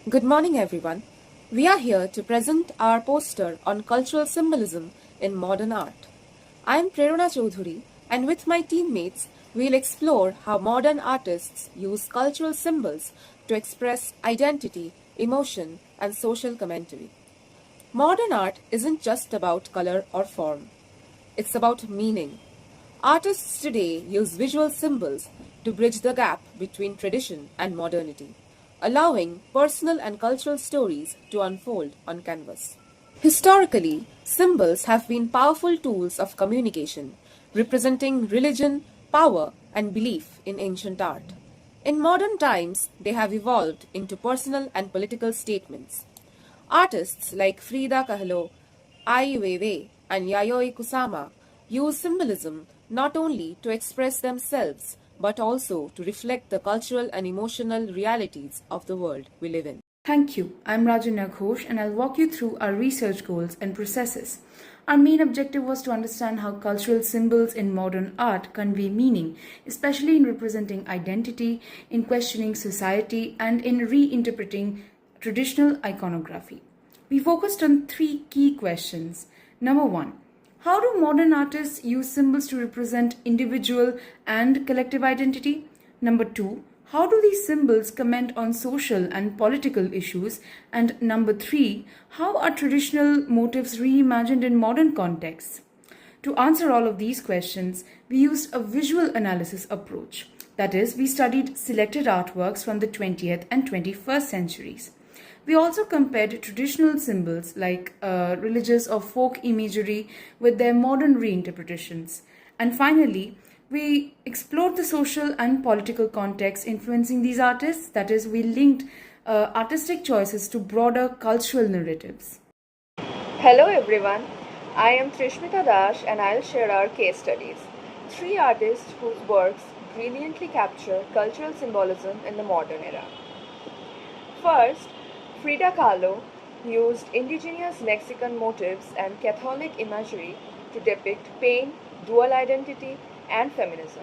Good morning, everyone. We are here to present our poster on cultural symbolism in modern art. I am Prerona Chaudhuri, and with my teammates, we'll explore how modern artists use cultural symbols to express identity, emotion, and social commentary. Modern art isn't just about color or form, it's about meaning. Artists today use visual symbols to bridge the gap between tradition and modernity, allowing personal and cultural stories to unfold on canvas. Historically, symbols have been powerful tools of communication, representing religion, power, and belief in ancient art. In modern times, they have evolved into personal and political statements. Artists like Frida Kahlo, Ai Weiwei, and Yayoi Kusama use symbolism not only to express themselves but also to reflect the cultural and emotional realities of the world we live in. Thank you. I'm Rajanya Ghosh and I'll walk you through our research goals and processes. Our main objective was to understand how cultural symbols in modern art convey meaning, especially in representing identity, in questioning society, and in reinterpreting traditional iconography. We focused on three key questions. Number one, how do modern artists use symbols to represent individual and collective identity? Number two, how do these symbols comment on social and political issues? And number three, how are traditional motifs reimagined in modern contexts? To answer all of these questions, we used a visual analysis approach. That is, we studied selected artworks from the 20th and 21st centuries. We also compared traditional symbols like religious or folk imagery with their modern reinterpretations. And finally, we explored the social and political context influencing these artists. That is, we linked artistic choices to broader cultural narratives. Hello everyone, I am Trishmita Dash and I'll share our case studies. Three artists whose works brilliantly capture cultural symbolism in the modern era. First, Frida Kahlo used indigenous Mexican motifs and Catholic imagery to depict pain, dual identity, and feminism.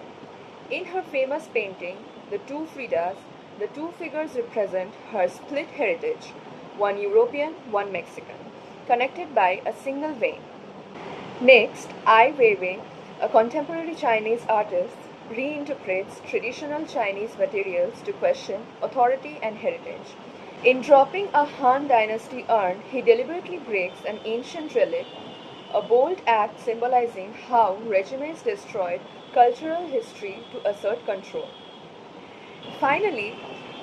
In her famous painting, The Two Fridas, the two figures represent her split heritage, one European, one Mexican, connected by a single vein. Next, Ai Weiwei, a contemporary Chinese artist, reinterprets traditional Chinese materials to question authority and heritage. In dropping a Han Dynasty urn, he deliberately breaks an ancient relic, a bold act symbolizing how regimes destroyed cultural history to assert control. Finally,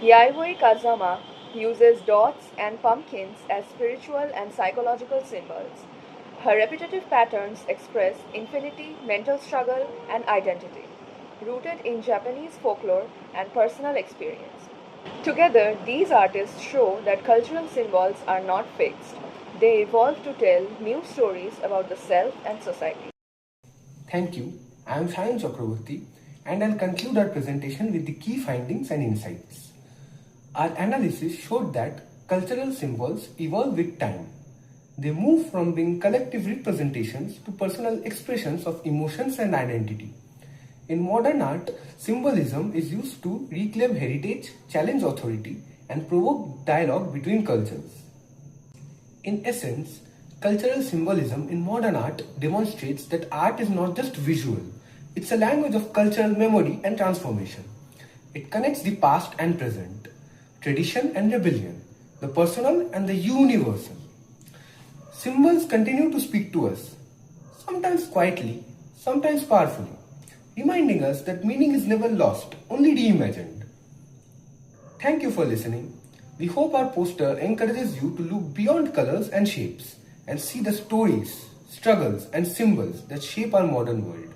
Yayoi Kusama uses dots and pumpkins as spiritual and psychological symbols. Her repetitive patterns express infinity, mental struggle, and identity, rooted in Japanese folklore and personal experience. Together, these artists show that cultural symbols are not fixed. They evolve to tell new stories about the self and society. Thank you. I am Sayan Chakraborty and I'll conclude our presentation with the key findings and insights. Our analysis showed that cultural symbols evolve with time. They move from being collective representations to personal expressions of emotions and identity. In modern art, symbolism is used to reclaim heritage, challenge authority, and provoke dialogue between cultures. In essence, cultural symbolism in modern art demonstrates that art is not just visual, it's a language of cultural memory and transformation. It connects the past and present, tradition and rebellion, the personal and the universal. Symbols continue to speak to us, sometimes quietly, sometimes powerfully, reminding us that meaning is never lost, only reimagined. Thank you for listening. We hope our poster encourages you to look beyond colors and shapes and see the stories, struggles, and symbols that shape our modern world.